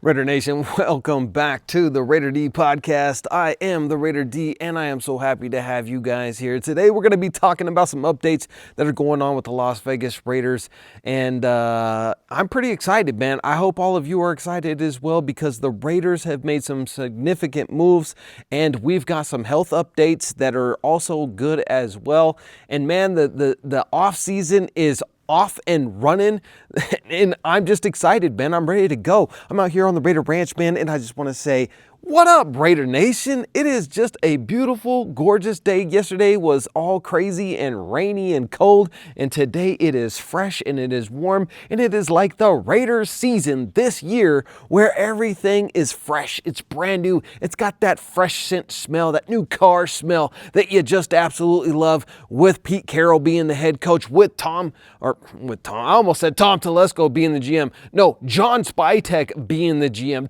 Raider Nation, welcome back to the Raider D podcast. I am the Raider D, and I am so happy to have you guys here. Today, we're going to be talking about some updates that are going on with the Las Vegas Raiders, and I'm pretty excited, man. I hope all of you are excited as well because the Raiders have made some significant moves, and we've got some health updates that are also good as well. And man, the off season is off and running, and I'm just excited, man. I'm ready to go. I'm out here on the Raider Ranch, man, and I just want to say, what up, Raider Nation? It is just a beautiful, gorgeous day. Yesterday was all crazy and rainy and cold, and today it is fresh and it is warm, and it is like the Raiders season this year where everything is fresh. It's brand new. It's got that fresh scent smell, that new car smell that you just absolutely love, with Pete Carroll being the head coach, with Tom, I almost said Tom Telesco being the GM. No, John Spytek being the GM.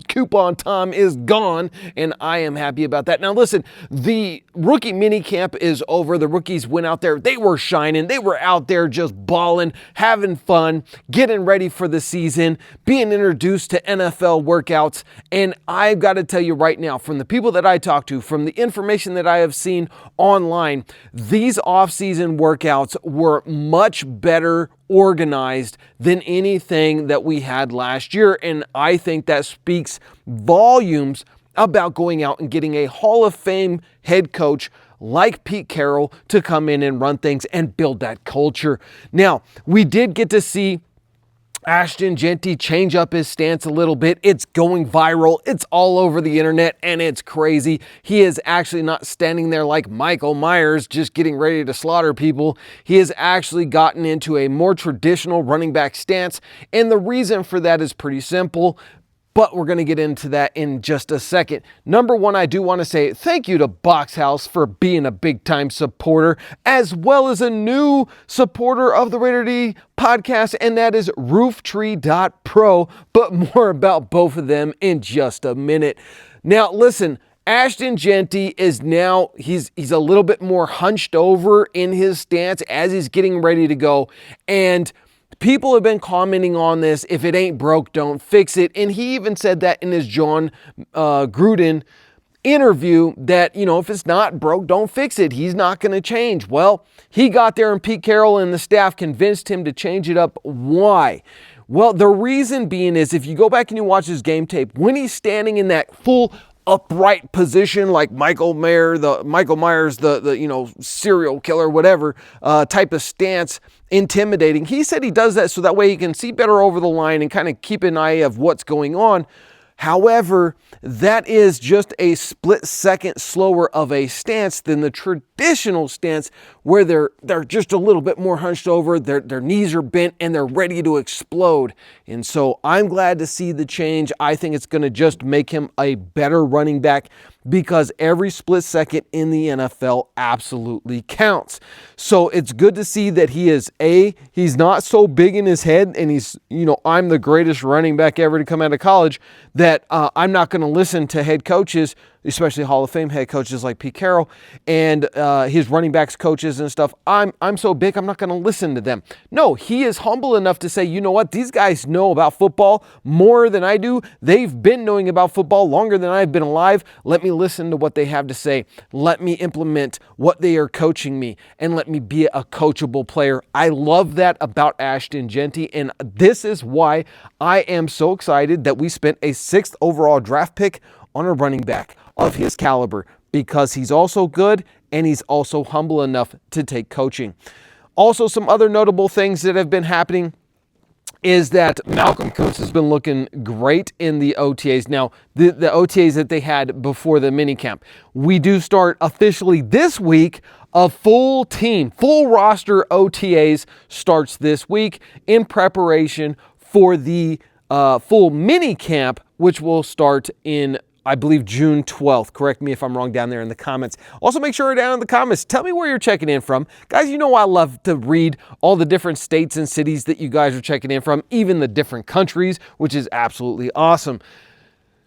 Coupon Tom is gone, and I am happy about that. Now listen, the rookie mini camp is over. The rookies went out there. They were shining. They were out there just balling, having fun, getting ready for the season, being introduced to NFL workouts. And I've got to tell you right now, from the people that I talk to, from the information that I have seen online, these off-season workouts were much better organized than anything that we had last year. And I think that speaks volumes about going out and getting a Hall of Fame head coach like Pete Carroll to come in and run things and build that culture. Now, we did get to see Ashton Genty change up his stance a little bit. It's going viral. It's all over the internet, and it's crazy. He is actually not standing there like Michael Myers just getting ready to slaughter people. He has actually gotten into a more traditional running back stance, and the reason for that is pretty simple, but we're going to get into that in just a second. Number one, I do want to say thank you to Box House for being a big-time supporter, as well as a new supporter of the Raider D podcast, and that is Rooftree.pro, but more about both of them in just a minute. Now, listen, Ashton Genty is now, he's a little bit more hunched over in his stance as he's getting ready to go, and people have been commenting on this, if it ain't broke, don't fix it. And he even said that in his John Gruden interview that, if it's not broke, don't fix it. He's not going to change. Well, he got there and Pete Carroll and the staff convinced him to change it up. Why? Well, the reason being is if you go back and you watch his game tape, when he's standing in that full upright position like Michael Myers, the serial killer, whatever type of stance, intimidating. He said he does that so that way he can see better over the line and kind of keep an eye of what's going on. However, that is just a split second slower of a stance than the traditional stance where they're just a little bit more hunched over, their knees are bent, and they're ready to explode. And so I'm glad to see the change. I think it's going to just make him a better running back because every split second in the NFL absolutely counts. So it's good to see that he's not so big in his head and he's, I'm the greatest running back ever to come out of college, that I'm not going to listen to head coaches, especially Hall of Fame head coaches like Pete Carroll and his running backs coaches and stuff. I'm so big, I'm not going to listen to them. No, he is humble enough to say, you know what, these guys know about football more than I do. They've been knowing about football longer than I've been alive. Let me listen to what they have to say. Let me implement what they are coaching me, and let me be a coachable player. I love that about Ashton Genty, and this is why I am so excited that we spent a 6th overall draft pick on a running back of his caliber, because he's also good and he's also humble enough to take coaching. Also, some other notable things that have been happening is that Malcolm Kuntz has been looking great in the OTAs. Now, the OTAs that they had before the minicamp. We do start officially this week. A full roster OTAs starts this week in preparation for the full minicamp, which will start in, I believe, June 12th. Correct me if I'm wrong down there in the comments. Also, make sure down in the comments, tell me where you're checking in from. Guys, I love to read all the different states and cities that you guys are checking in from, even the different countries, which is absolutely awesome.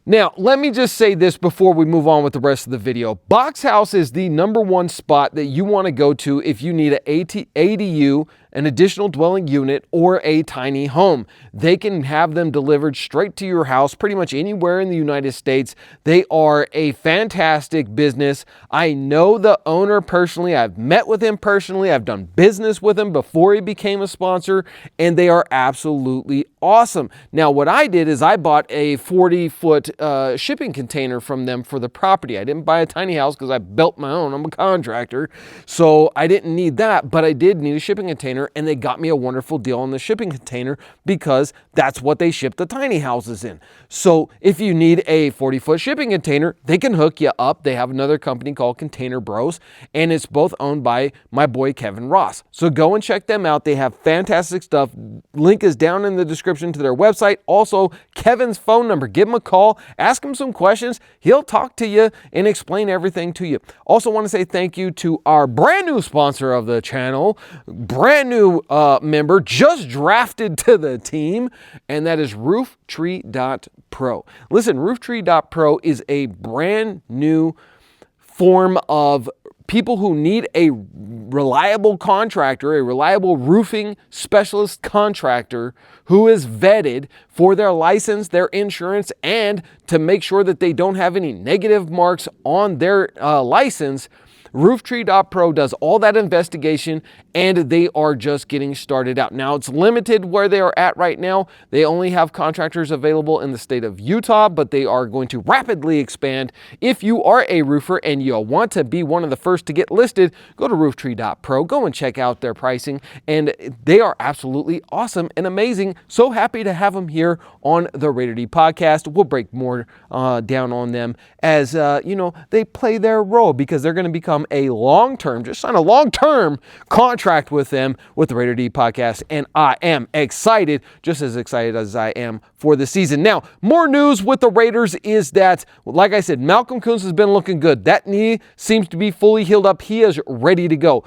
Now, let me just say this before we move on with the rest of the video. Box House is the #1 spot that you want to go to if you need an ADU an additional dwelling unit, or a tiny home. They can have them delivered straight to your house pretty much anywhere in the United States. They are a fantastic business. I know the owner personally. I've met with him personally. I've done business with him before he became a sponsor, and they are absolutely awesome. Now, what I did is I bought a 40-foot shipping container from them for the property. I didn't buy a tiny house because I built my own. I'm a contractor, so I didn't need that, but I did need a shipping container, and they got me a wonderful deal on the shipping container because that's what they ship the tiny houses in. So if you need a 40-foot shipping container, they can hook you up. They have another company called Container Bros, and it's both owned by my boy Kevin Ross. So go and check them out. They have fantastic stuff. Link is down in the description to their website. Also, Kevin's phone number. Give him a call. Ask him some questions. He'll talk to you and explain everything to you. Also want to say thank you to our brand new sponsor of the channel, brand new member, just drafted to the team, and that is Rooftree.pro. Listen, Rooftree.pro is a brand new form of people who need a reliable contractor, a reliable roofing specialist contractor who is vetted for their license, their insurance, and to make sure that they don't have any negative marks on their license. Rooftree.pro does all that investigation, and they are just getting started out. Now, it's limited where they are at right now. They only have contractors available in the state of Utah, but they are going to rapidly expand. If you are a roofer and you want to be one of the first to get listed, go to Rooftree.pro. Go and check out their pricing, and they are absolutely awesome and amazing. So happy to have them here on the Raider D podcast. We'll break more down on them as they play their role, because they're going to become a long-term, just sign a long-term contract with them with the Raider D podcast, and I am excited, just as excited as I am for the season. Now, more news with the Raiders is that, like I said, Malcolm Koonce has been looking good. That knee seems to be fully healed up. He is ready to go.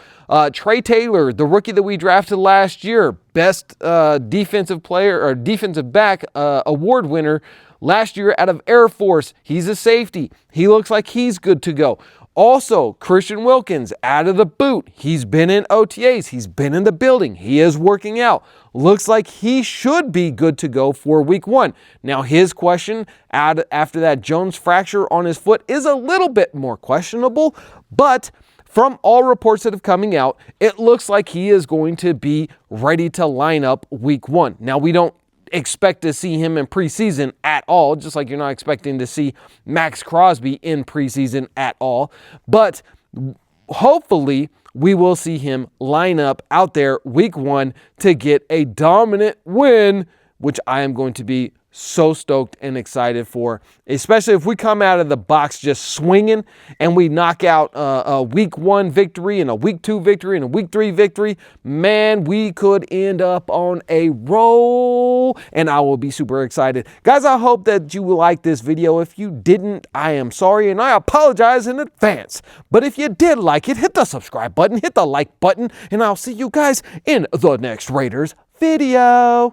Trey Taylor, the rookie that we drafted last year, best defensive player or defensive back award winner last year out of Air Force. He's a safety. He looks like he's good to go. Also, Christian Wilkins, out of the boot. He's been in OTAs. He's been in the building. He is working out. Looks like he should be good to go for week 1. Now, his question after that Jones fracture on his foot is a little bit more questionable, but from all reports that have coming out, it looks like he is going to be ready to line up week 1. Now, we don't expect to see him in preseason at all, just like you're not expecting to see Max Crosby in preseason at all. But hopefully we will see him line up out there week 1 to get a dominant win, which I am going to be so stoked and excited for, especially if we come out of the box just swinging and we knock out a week 1 victory and a week 2 victory and a week 3 victory. Man, we could end up on a roll, and I will be super excited. Guys, I hope that you will like this video. If you didn't, I am sorry, and I apologize in advance. But if you did like it, hit the subscribe button, hit the like button, and I'll see you guys in the next Raiders video.